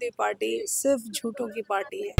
आदमी पार्टी सिर्फ झूठों की पार्टी है।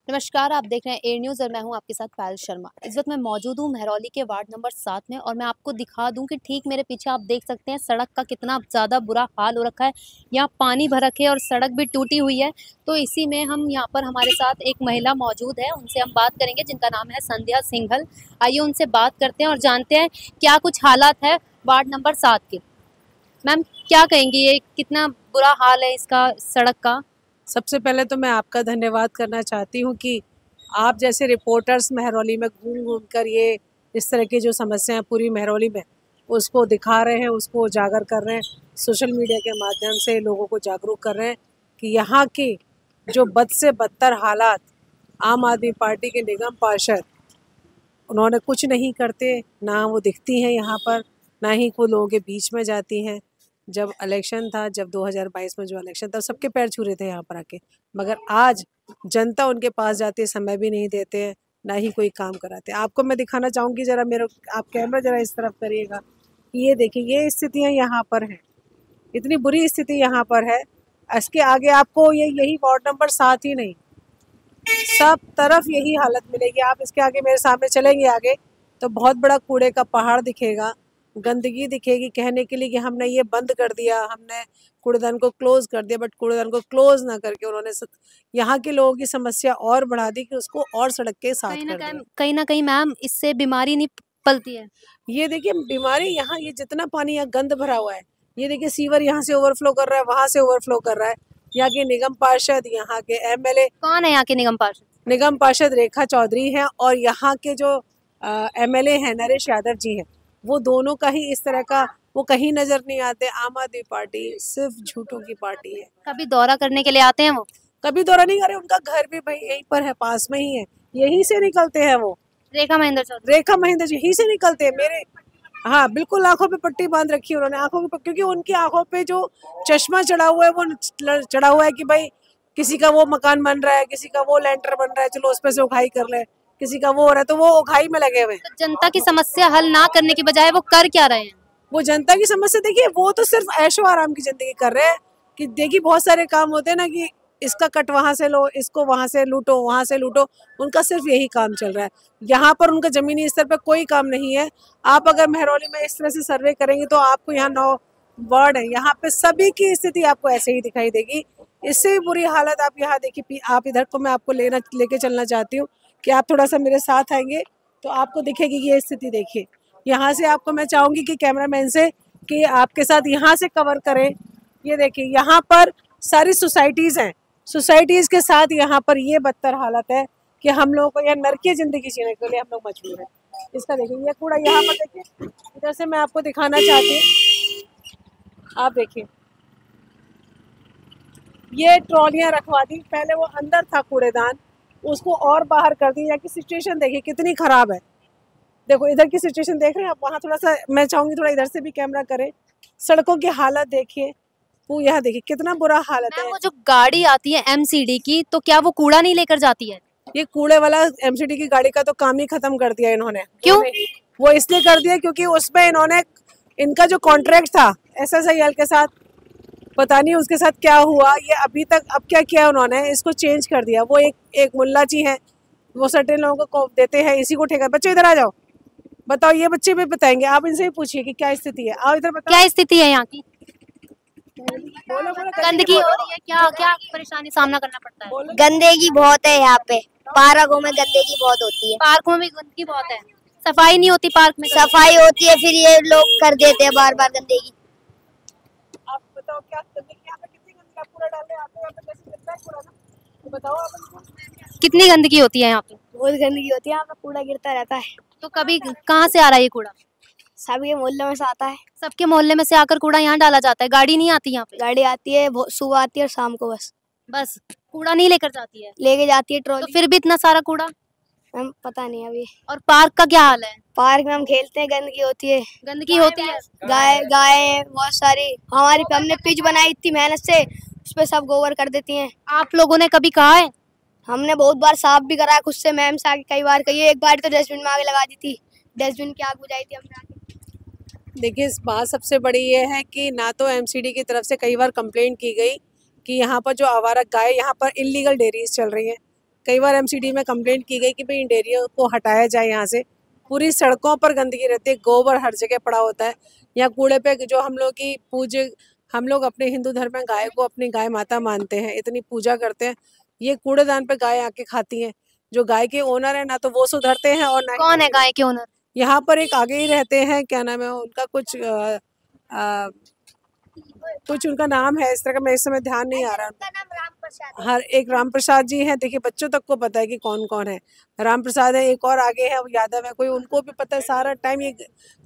नमस्कार, आप देख रहे हैं ए न्यूज़ और मैं हूं आपके साथ पायल शर्मा। इस वक्त मैं मौजूद हूं मेहरौली के वार्ड नंबर 7 में और मैं आपको दिखा दूं कि ठीक मेरे पीछे आप देख सकते हैं सड़क का कितना ज़्यादा बुरा हाल हो रखा है। यहाँ पानी भर रखे है और सड़क भी टूटी हुई है। तो इसी में हम यहाँ पर हमारे साथ एक महिला मौजूद है, उनसे हम बात करेंगे जिनका नाम है संध्या सिंघल। आइए उनसे बात करते हैं और जानते हैं क्या कुछ हालात है वार्ड नंबर 7 के। मैम, क्या कहेंगी, ये कितना बुरा हाल है इसका सड़क का? सबसे पहले तो मैं आपका धन्यवाद करना चाहती हूँ कि आप जैसे रिपोर्टर्स मेहरौली में घूम घूम कर ये इस तरह की जो समस्याएं पूरी मेहरौली में उसको दिखा रहे हैं, उसको उजागर कर रहे हैं, सोशल मीडिया के माध्यम से लोगों को जागरूक कर रहे हैं कि यहाँ के जो बद से बदतर हालात आम आदमी पार्टी के निगम पार्षद उन्होंने कुछ नहीं करते, ना वो दिखती हैं यहाँ पर, ना ही वो लोगों के बीच में जाती हैं। जब इलेक्शन था, जब 2022 में जो इलेक्शन था, सबके पैर छू रहे थे यहाँ पर आके, मगर आज जनता उनके पास जाती है, समय भी नहीं देते हैं, ना ही कोई काम कराते। आपको मैं दिखाना चाहूँगी, जरा मेरे आप कैमरा जरा इस तरफ करिएगा। ये देखिए, ये स्थितियाँ यहाँ पर हैं, इतनी बुरी स्थिति यहाँ पर है। इसके आगे आपको यही वार्ड नंबर 7 ही नहीं, सब तरफ यही हालत मिलेगी। आप इसके आगे मेरे सामने चलेंगे आगे तो बहुत बड़ा कूड़े का पहाड़ दिखेगा, गंदगी दिखेगी, कहने के लिए कि हमने ये बंद कर दिया, हमने कूड़ेदान को क्लोज कर दिया, बट कूड़ेदान को क्लोज ना करके उन्होंने यहाँ के लोगों की समस्या और बढ़ा दी कि उसको और सड़क के साथ कर दिया। कहीं ना कहीं मैम इससे बीमारी नहीं पलती है? ये देखिए बीमारी, यहाँ ये जितना पानी यहाँ गंद भरा हुआ है, ये देखिए सीवर यहाँ से ओवरफ्लो कर रहा है, वहाँ से ओवरफ्लो कर रहा है। यहाँ के निगम पार्षद, यहाँ के एमएलए, कौन है यहाँ के निगम पार्षद? निगम पार्षद रेखा चौधरी हैं और यहाँ के जो एमएलए हैं नरेश यादव जी हैं, वो दोनों का ही इस तरह का, वो कहीं नजर नहीं आते। आम आदमी पार्टी सिर्फ झूठों की पार्टी है। कभी दौरा करने के लिए आते हैं वो? कभी दौरा नहीं करे, उनका घर भी भाई यहीं पर है, पास में ही है, यहीं से निकलते हैं वो। रेखा महेंद्र चौधरी? रेखा महेंद्र जी यहीं से निकलते हैं मेरे। हाँ बिल्कुल, आंखों पे पट्टी बांध रखी है उन्होंने, आंखों पे, क्योंकि उनकी आंखों पे जो चश्मा चढ़ा हुआ है, वो चढ़ा हुआ है कि भाई किसी का वो मकान बन रहा है, किसी का वो लेंटर बन रहा है, चलो उस पे से उखाई कर ले, किसी का वो हो रहा है, तो वो उखाई में लगे हुए। तो जनता की समस्या हल ना करने की बजाय वो कर क्या रहे हैं? वो जनता की समस्या देखिए, वो तो सिर्फ ऐशो आराम की जिंदगी कर रहे हैं कि देखिए बहुत सारे काम होते हैं ना कि इसका कट वहां से लो, इसको वहां से लूटो, वहां से लूटो, उनका सिर्फ यही काम चल रहा है। यहाँ पर उनका जमीनी स्तर पर कोई काम नहीं है। आप अगर मेहरौली में इस तरह से सर्वे करेंगे तो आपको यहाँ 9 वार्ड है, यहाँ पे सभी की स्थिति आपको ऐसे ही दिखाई देगी। इससे भी बुरी हालत आप यहाँ देखिए, आप इधर को मैं आपको लेके चलना चाहती हूँ कि आप थोड़ा सा मेरे साथ आएंगे तो आपको दिखेगी कि ये स्थिति देखिए। यहाँ से आपको मैं चाहूँगी कि कैमरामैन से कि आपके साथ यहाँ से कवर करें। ये देखिए, यहाँ पर सारी सोसाइटीज़ हैं, सोसाइटीज़ के साथ यहाँ पर ये बदतर हालत है कि हम लोगों को यह नरकीय ज़िंदगी जीने के लिए हम लोग मजबूर हैं। इसका देखिए, ये कूड़ा यहाँ पर देखिए, इधर से मैं आपको दिखाना चाहती हूँ। आप देखिए, ये ट्रॉलियाँ रखवा दी, पहले वो अंदर था कूड़ेदान, उसको और बाहर कर दी। यहाँ की सिचुएशन देखिए कितनी ख़राब है। देखो इधर की सिचुएशन देख रहे हैं आप, वहाँ थोड़ा सा मैं चाहूँगी थोड़ा इधर से भी कैमरा करें। सड़कों की हालत देखिए, वो यहाँ देखिए कितना बुरा हालत है। वो जो गाड़ी आती है एमसीडी की, तो क्या वो कूड़ा नहीं लेकर जाती है? ये कूड़े वाला एमसीडी की गाड़ी का तो काम ही खत्म कर दिया इन्होंने। क्यों? वो इसलिए कर दिया क्योंकि उसमें इन्होंने, इनका जो कॉन्ट्रैक्ट था SSIL के साथ, पता नहीं उसके साथ क्या हुआ, ये अभी तक अब क्या किया उन्होंने, इसको चेंज कर दिया। वो एक मुल्ला जी हैं, वो सर्टेन लोगों को देते हैं, इसी को ठेका। बच्चों इधर आ जाओ, बताओ, ये बच्चे भी बताएंगे, आप इनसे भी पूछिए कि क्या स्थिति है। आओ इधर बताओ, क्या स्थिति है यहाँ की? गंदगी हो रही है, क्या क्या परेशानी सामना करना पड़ता है? गंदगी बहुत है यहाँ पे, पार्कों में गंदगी बहुत होती है। पार्कों में गंदगी बहुत है, सफाई नहीं होती पार्क में? सफाई होती है, फिर ये लोग कर देते हैं बार बार गंदगी। आप बताओ क्या गंदगी यहाँ पे, कितनी गंदगी? आप पूरा डालने आते हैं जैसे कितना कूड़ा ना, तो बताओ आप कितनी गंदगी होती है यहाँ पे? बहुत गंदगी होती है यहाँ पे, कूड़ा गिरता रहता है। तो कभी कहाँ से आ रहा है ये कूड़ा? सबके मोहल्ले में से आता है। सबके मोहल्ले में से आकर कूड़ा यहाँ डाला जाता है? गाड़ी नहीं आती यहाँ पे? गाड़ी आती है, सुबह आती है और शाम को बस कूड़ा नहीं लेकर जाती है? लेके जाती है ट्रॉली। तो फिर भी इतना सारा कूड़ा? मैम पता नहीं अभी। और पार्क का क्या हाल है? पार्क में हम खेलते हैं, गंदगी होती है। गंदगी होती है? गाय बहुत सारी हमारी, हमने पिच बनाई इतनी मेहनत से, उस पर सब गोबर कर देती हैं। आप लोगों ने कभी कहा है? हमने बहुत बार साफ भी कराया खुद से, मैम से आके कई बार कही है। एक बार तो डस्टबिन में आगे लगा दी थी, डस्टबिन की आग बुझाई थी हमने आगे। देखिए, इस बात सबसे बड़ी ये है कि ना तो एमसीडी की तरफ से कई बार कंप्लेंट की गई कि यहाँ पर जो आवारा गाय, यहाँ पर इलीगल डेयरीज चल रही हैं। कई बार एमसीडी में कंप्लेंट की गई कि भाई इन डेयरियों को हटाया जाए यहाँ से। पूरी सड़कों पर गंदगी रहती है, गोबर हर जगह पड़ा होता है। यहाँ कूड़े पे जो हम लोग की पूज्य, हम लोग अपने हिंदू धर्म में गाय को अपनी गाय माता मानते हैं, इतनी पूजा करते हैं, ये कूड़ेदान पे गाय आके खाती हैं। जो गाय के ओनर है ना तो वो सुधरते हैं और ना कौन है गाय के ओनर? यहाँ पर एक आगे ही रहते हैं, क्या नाम है उनका, कुछ उनका नाम है इस तरह का, मैं इस समय ध्यान नहीं आ रहा। उनका नाम राम प्रसाद है। हर एक राम प्रसाद जी हैं, देखिए बच्चों तक को पता है कि कौन कौन है। राम प्रसाद है, एक और आगे है यादव है कोई, उनको भी पता है। सारा टाइम ये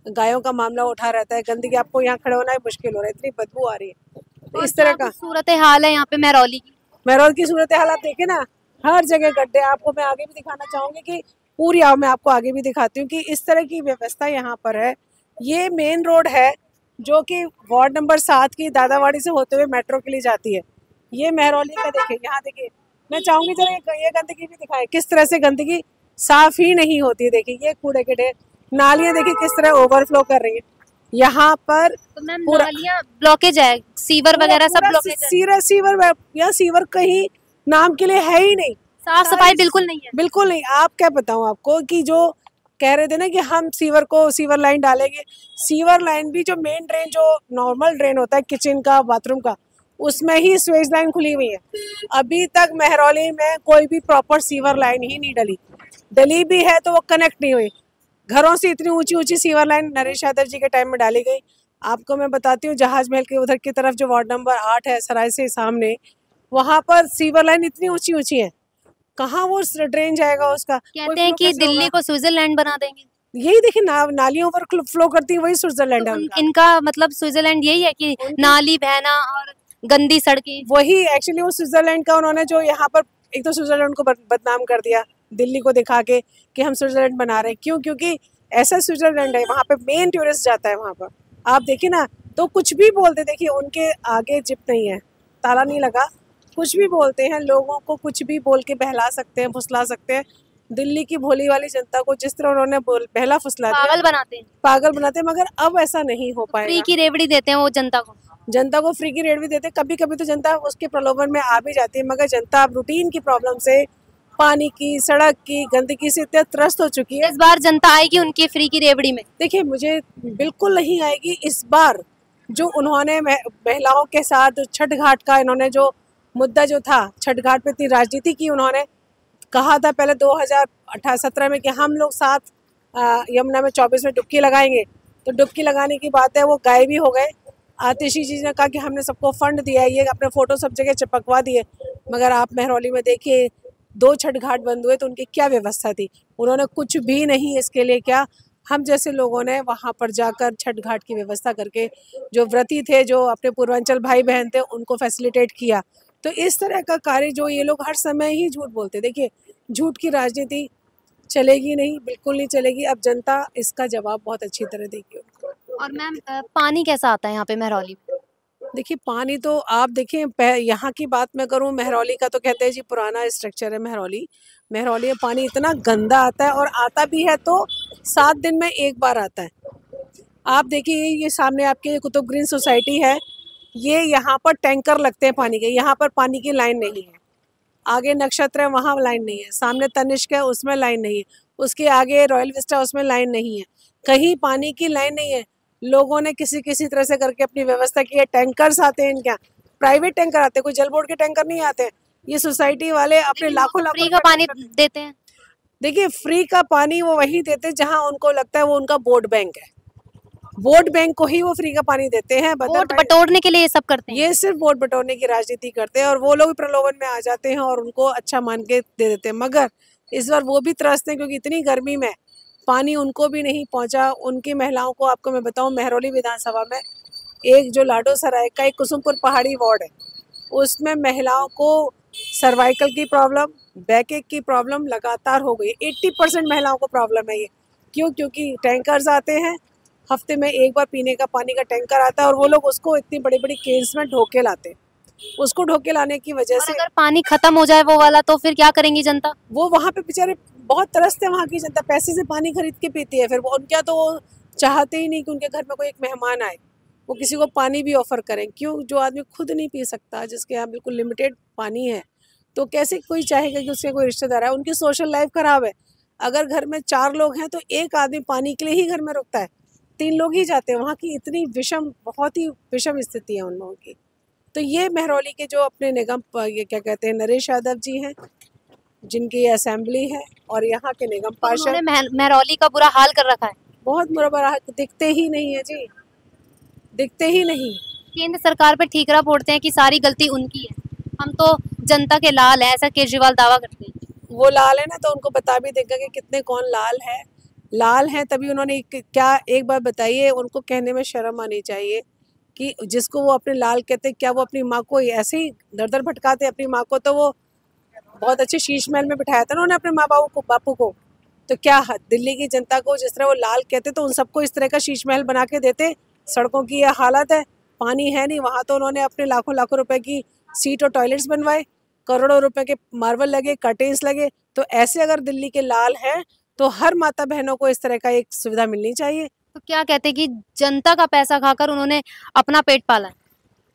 गायों का मामला उठा रहता है। गंदगी, आपको यहाँ खड़े होना ही मुश्किल हो रहा है, इतनी बदबू आ रही है। तो इस तरह का सूरत हाल है यहाँ पे महरौली की। महरौल की सूरत हाल आप देखे ना, हर जगह गड्ढे। आपको मैं आगे भी दिखाना चाहूंगी कि पूरी आओ, मैं आपको आगे भी दिखाती हूँ कि इस तरह की व्यवस्था यहाँ पर है। ये मेन रोड है जो कि वार्ड नंबर 7 की दादावाड़ी से होते हुए मेट्रो के लिए जाती है। ये महरौली का देखिए, यहाँ देखिए, मैं चाहूंगी जरा ये गंदगी भी दिखाएं, किस तरह से गंदगी साफ ही नहीं होती है। देखिए ये कूड़े के ढेर, नालियां देखिए किस तरह ओवरफ्लो कर रही है यहाँ पर। तो मैम नालियां ब्लॉकेज है, सीवर वगैरह सब ब्लॉकेज है। सीवर या सीवर कहीं नाम के लिए है ही नहीं, साफ सफाई बिल्कुल नहीं है। बिल्कुल नहीं। आप क्या बताऊं आपको कि जो कह रहे थे ना कि हम सीवर लाइन डालेंगे, सीवर लाइन भी जो मेन ड्रेन, जो नॉर्मल ड्रेन होता है किचन का, बाथरूम का, उसमें ही स्वेज लाइन खुली हुई है। अभी तक महरौली में कोई भी प्रॉपर सीवर लाइन ही नहीं डली भी है तो वो कनेक्ट नहीं हुई। घरों से इतनी ऊंची ऊंची सीवर लाइन नरेश यादव जी के टाइम में डाली गई। आपको मैं बताती हूँ, जहाज महल के उधर की तरफ जो वार्ड नंबर 8 है, सराय से सामने, वहां पर सीवर लाइन इतनी ऊंची ऊंची है, कहाँ वो ड्रेन जाएगा उसका। कहते हैं कि दिल्ली को स्विट्जरलैंड बना देंगे। यही देखिए नालियों पर फ्लो करती है, वही स्विट्जरलैंड है उनका। इनका मतलब स्विट्जरलैंड यही है कि नाली बहना और गंदी सड़कें, वही एक्चुअली वो स्विट्जरलैंड का उन्होंने जो यहाँ पर, एक तो स्विट्जरलैंड को बदनाम कर दिया दिल्ली को दिखा के कि हम स्विट्जरलैंड बना रहे हैं। क्यों? क्योंकि ऐसा स्विट्जरलैंड है, वहाँ पे मेन टूरिस्ट जाता है वहाँ पर। आप देखिए ना, तो कुछ भी बोलते, देखिए उनके आगे जिप नहीं है, ताला नहीं लगा, कुछ भी बोलते हैं, लोगों को कुछ भी बोल के बहला सकते हैं, फुसला सकते हैं। दिल्ली की भोली वाली जनता को जिस तरह उन्होंने बहला फुसला दिया, पागल बनाते हैं। मगर अब ऐसा नहीं हो पाएगा। फ्री की रेवड़ी देते हैं वो जनता को फ्री की रेवड़ी देते हैं। कभी कभी तो जनता उसके प्रलोभन में आ भी जाती है, मगर जनता अब रूटीन की प्रॉब्लम से, पानी की, सड़क की, गंदगी से इतने त्रस्त हो चुकी है। इस बार जनता आएगी उनकी फ्री की रेवड़ी में? देखिए मुझे बिल्कुल नहीं आएगी इस बार। जो उन्होंने महिलाओं के साथ छठ घाट का, इन्होंने जो मुद्दा जो था, छठ घाट पे इतनी राजनीति की, उन्होंने कहा था पहले 2017 में कि हम लोग साथ यमुना में 24 में डुबकी लगाएंगे। तो डुबकी लगाने की बात है, वो गायब भी हो गए। आतिशी जी ने कहा कि हमने सबको फंड दिया है, ये अपने फोटो सब जगह चिपकवा दिए। मगर आप महरौली में देखिए, 2 छठ घाट बंद हुए तो उनकी क्या व्यवस्था थी? उन्होंने कुछ भी नहीं इसके लिए क्या। हम जैसे लोगों ने वहाँ पर जाकर छठ घाट की व्यवस्था करके, जो व्रती थे, जो अपने पूर्वांचल भाई बहन थे, उनको फैसिलिटेट किया। तो इस तरह का कार्य जो ये लोग हर समय ही झूठ बोलते, देखिए झूठ की राजनीति चलेगी नहीं, बिल्कुल नहीं चलेगी। अब जनता इसका जवाब बहुत अच्छी तरह देगी उनको। और मैम पानी कैसा आता है यहाँ पे महरौली में? देखिए पानी तो आप देखिए, यहाँ की बात मैं करूँ, महरौली का तो कहते हैं जी पुराना स्ट्रक्चर है महरौली में पानी इतना गंदा आता है, और आता भी है तो 7 दिन में एक बार आता है। आप देखिए ये सामने आपके कुतुब ग्रीन सोसाइटी है, ये यहाँ पर टैंकर लगते हैं पानी के, यहाँ पर पानी की लाइन नहीं है। आगे नक्षत्र है, वहाँ लाइन नहीं है। सामने तनिष्क है, उसमें लाइन नहीं है। उसके आगे रॉयल विस्टा, उसमें लाइन नहीं है। कहीं पानी की लाइन नहीं है। लोगों ने किसी तरह से करके अपनी व्यवस्था की है। टैंकर्स आते हैं, इनका प्राइवेट टैंकर आते हैं, कोई जल बोर्ड के टैंकर नहीं आते हैं। ये सोसाइटी वाले अपने लाखों फ्री का पानी देते हैं। देखिए फ्री का पानी वो वही देते हैं जहाँ उनको लगता है वो उनका वोट बैंक है। वोट बैंक को ही वो फ्री का पानी देते हैं। वोट बटोरने के लिए ये सब करते हैं। ये सिर्फ वोट बटोरने की राजनीति करते हैं, और वो लोग प्रलोभन में आ जाते हैं और उनको अच्छा मान के दे देते हैं। मगर इस बार वो भी त्रस्त हैं, क्योंकि इतनी गर्मी में पानी उनको भी नहीं पहुंचा। उनकी महिलाओं को, आपको मैं बताऊं, महरौली विधानसभा में एक जो लाडो सराय का एक कुसुमपुर पहाड़ी वार्ड है, उसमें महिलाओं को सर्वाइकल की प्रॉब्लम, बैकएक की प्रॉब्लम लगातार हो गई। 80% महिलाओं को प्रॉब्लम है ये। क्यों? क्योंकि टैंकर्स आते हैं, हफ्ते में एक बार पीने का पानी का टैंकर आता है, और वो लोग उसको इतनी बड़ी बड़ी केन्स में ढोके लाते हैं। उसको ढोके लाने की वजह से अगर पानी खत्म हो जाए वो वाला, तो फिर क्या करेंगी जनता? वो वहाँ पे बेचारे बहुत तरसते हैं। वहाँ की जनता पैसे से पानी खरीद के पीती है। फिर वो उनका तो चाहते ही नहीं कि उनके घर में कोई एक मेहमान आए, वो किसी को पानी भी ऑफर करें। क्यों? जो आदमी खुद नहीं पी सकता, जिसके यहाँ बिल्कुल लिमिटेड पानी है, तो कैसे कोई चाहेगा कि उसके कोई रिश्तेदार है? उनकी सोशल लाइफ खराब है। अगर घर में 4 लोग हैं तो एक आदमी पानी के लिए ही घर में रुकता है, 3 लोग ही जाते हैं। वहाँ की इतनी विषम, बहुत ही विषम स्थिति है उन लोगों की। तो ये महरौली के जो अपने निगम ये क्या कहते हैं, नरेश यादव जी हैं, जिनकी असेंबली है, और यहाँ के निगम तो पार्षद, उन्होंने महरौली का बुरा हाल कर रखा है। बहुत बुरा, दिखते ही नहीं है जी, दिखते ही नहीं। केंद्र सरकार पे ठीकरा फोड़ते हैं कि सारी गलती उनकी है, हम तो जनता के लाल हैं, ऐसा केजरीवाल दावा करते हैं। वो लाल है ना, तो उनको बता भी देगा कि कितने कौन लाल है। लाल हैं तभी उन्होंने क्या, एक बार बताइए, उनको कहने में शर्म आनी चाहिए कि जिसको वो अपने लाल कहते, क्या वो अपनी माँ को ऐसे ही दर दर भटकाते? अपनी माँ को तो वो बहुत अच्छे शीश महल में बिठाया था उन्होंने अपने माँ बापू को। तो क्या दिल्ली की जनता को जिस तरह वो लाल कहते, तो उन सबको इस तरह का शीश महल बना के देते? सड़कों की यह हालत है, पानी है नहीं वहाँ, तो उन्होंने अपने लाखों लाखों रुपए की सीट और टॉयलेट्स बनवाए, करोड़ों रुपए के मार्बल लगे, कर्टेन्स लगे। तो ऐसे अगर दिल्ली के लाल हैं तो हर माता बहनों को इस तरह का एक सुविधा मिलनी चाहिए। तो क्या कहते हैं कि जनता का पैसा खाकर उन्होंने अपना पेट पाला है।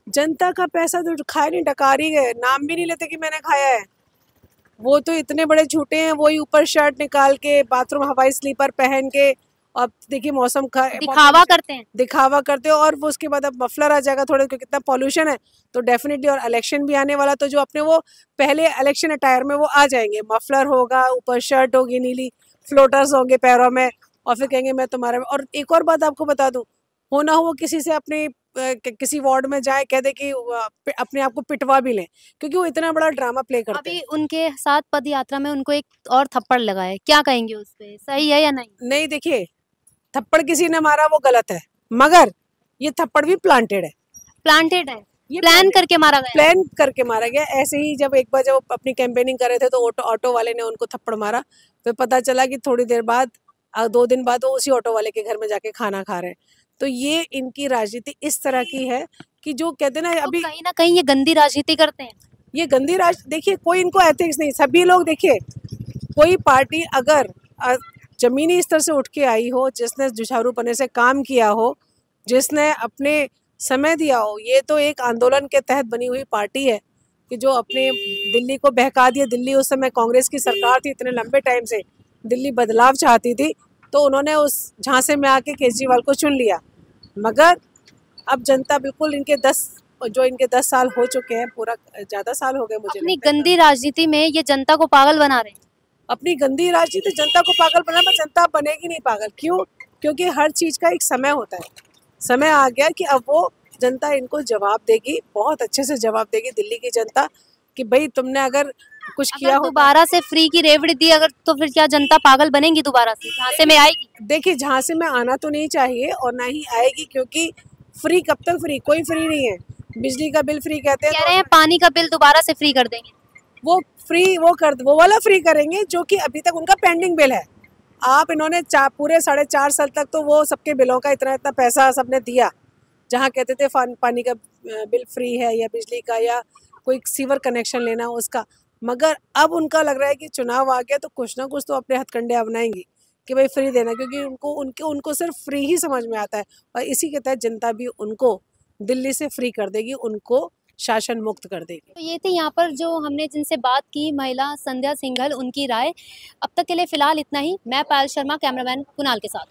जनता का पैसा तो खाए नहीं, डकारी गए, नाम भी नहीं लेते कि मैंने खाया है। वो तो इतने बड़े झूठे हैं, वही ऊपर शर्ट निकाल के, बाथरूम हवाई स्लीपर पहन के, अब देखिए मौसम का दिखावा करते हैं, दिखावा करते हो। और वो उसके बाद अब मफलर आ जाएगा थोड़े, क्योंकि कितना पॉल्यूशन है, तो डेफिनेटली, और इलेक्शन भी आने वाला, तो जो अपने वो पहले इलेक्शन अटायर में वो आ जाएंगे, मफलर होगा, ऊपर शर्ट होगी नीली, फ्लोटर्स होंगे पैरों में, और फिर कहेंगे मैं तुम्हारा। और एक और बात आपको बता दूं, हो ना हो किसी से अपने किसी वार्ड में जाए, कह दे कि अपने आप को पिटवा भी लें, क्योंकि वो इतना बड़ा ड्रामा प्ले करते हैं। अभी उनके साथ पद यात्रा में उनको एक और थप्पड़ लगा है, क्या कहेंगे उस पे, सही है या नहीं? नहीं, देखिए, थप्पड़ किसी ने मारा वो गलत है, मगर ये थप्पड़ भी प्लांटेड है। प्लांटेड है, ये प्लान करके मारा गया। प्लान करके मारा गया। ऐसे ही जब एक बार जब अपनी कैंपेनिंग कर रहे थे, तो ऑटो वाले ने उनको थप्पड़ मारा, फिर पता चला कि थोड़ी देर बाद, 2 दिन बाद, वो उसी ऑटो वाले के घर में जाके खाना खा रहे हैं। तो ये इनकी राजनीति इस तरह की है कि जो कहते हैं ना, तो अभी कहीं ना कहीं ये गंदी राजनीति करते हैं। ये गंदी देखिए, कोई इनको एथिक्स नहीं, सभी लोग देखिए, कोई पार्टी अगर जमीनी स्तर से उठ के आई हो, जिसने जुझारूपने से काम किया हो, जिसने अपने समय दिया हो, ये तो एक आंदोलन के तहत बनी हुई पार्टी है कि जो अपने दिल्ली को बहका दिया। दिल्ली उस समय कांग्रेस की सरकार थी, इतने लंबे टाइम से दिल्ली बदलाव चाहती थी, तो उन्होंने उस झांसे में आके केजरीवाल को चुन लिया। मगर अब जनता बिल्कुल इनके 10 साल हो चुके हैं, पूरा ज़्यादा साल हो गए मुझे अपनी लगता है। गंदी राजनीति में ये जनता को पागल बना रहे हैं। अपनी गंदी राजनीति जनता को पागल बना, पर जनता बनेगी नहीं पागल। क्यों? क्योंकि हर चीज़ का एक समय होता है। समय आ गया कि अब वो जनता इनको जवाब देगी, बहुत अच्छे से जवाब देगी दिल्ली की जनता, कि भाई तुमने अगर कुछ किया अगर हो। दोबारा से फ्री की रेवड़ी दी अगर, तो फिर क्या जनता पागल बनेगी दोबारा से, झांसे में आएगी? देखिए, झांसे में आना तो नहीं चाहिए और ना ही आएगी, क्योंकि फ्री कब तक फ्री? कोई फ्री नहीं है। बिजली का बिल फ्री कहते कह हैं, रहे हैं पानी का बिल दोबारा से फ्री कर देंगे। वो फ्री वो वाला फ्री करेंगे जो कि अभी तक उनका पेंडिंग बिल है। आप इन्होंने पूरे 4.5 साल तक तो वो सबके बिलों का इतना इतना पैसा सबने दिया, जहाँ कहते थे पानी का बिल फ्री है, या बिजली का, या कोई सीवर कनेक्शन लेना उसका। मगर अब उनका लग रहा है कि चुनाव आ गया तो कुछ ना कुछ तो अपने हथकंडे अपनाएंगे कि भाई फ्री देना, क्योंकि उनको सिर्फ फ्री ही समझ में आता है। और इसी के तहत जनता भी उनको दिल्ली से फ्री कर देगी, उनको शासन मुक्त कर देगी। तो ये थी यहाँ पर जो हमने जिनसे बात की, महिला संध्या सिंघल, उनकी राय। अब तक के लिए फिलहाल इतना ही। मैं पायल शर्मा, कैमरामैन कुणाल के साथ।